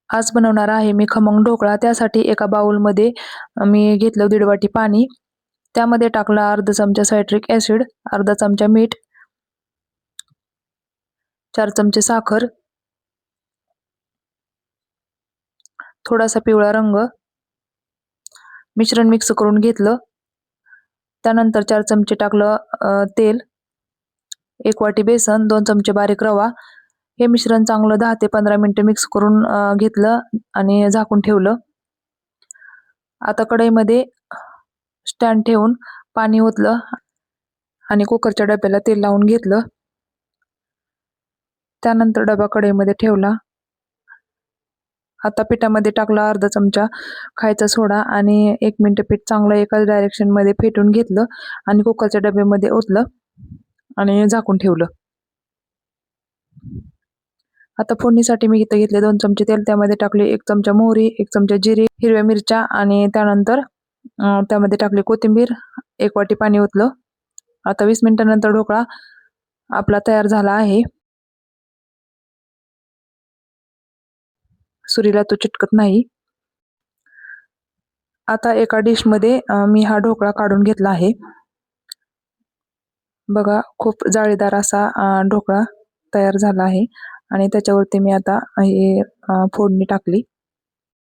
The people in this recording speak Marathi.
आज बनवणार आहे मी खमंग ढोकळा. त्यासाठी एका बाउलमध्ये मी घेतलं 1.5 वाटी पाणी. त्यामध्ये टाकला अर्धा चमचा सायट्रिक ऍसिड, अर्धा चमचा मीठ, 4 चमचे साखर, थोडासा पिवळा रंग. मिश्रण मिक्स करून घेतलं. त्यानंतर 4 चमचे टाकलं तेल, 1 वाटी बेसन, 2 चमचे बारीक रवा. हे मिश्रण चांगलं 10 ते 15 मिनिटं मिक्स करून घेतलं आणि झाकून ठेवलं. आता कढईमध्ये स्टँड ठेवून पाणी ओतलं आणि कुकरच्या डब्याला तेल लावून घेतलं. त्यानंतर डबा कढईमध्ये ठेवला. आता पिठामध्ये टाकला अर्धा चमचा खायचा सोडा आणि 1 मिनिट पीठ चांगलं एकाच डायरेक्शन मध्ये फेटून घेतलं आणि कुकरच्या डब्यामध्ये ओतलं आणि झाकून ठेवलं. आता फोडणीसाठी मी इथं घेतले 2 चमचे तेल. त्यामध्ये टाकले 1 चमचा मोहरी, 1 चमचा जिरे, हिरव्या मिरच्या आणि त्यानंतर त्यामध्ये टाकली कोथिंबीर. 1 वाटी पाणी ओतलं. आता 20 मिनिटांनंतर ढोकळा आपला तयार झाला आहे. सुरीला तो चिटकत नाही. आता एका डिश मध्ये मी हा ढोकळा काढून घेतला आहे. बघा खूप जाळीदार असा ढोकळा तयार झाला आहे आणि त्याच्यावरती मी आता हे फोडणी टाकली.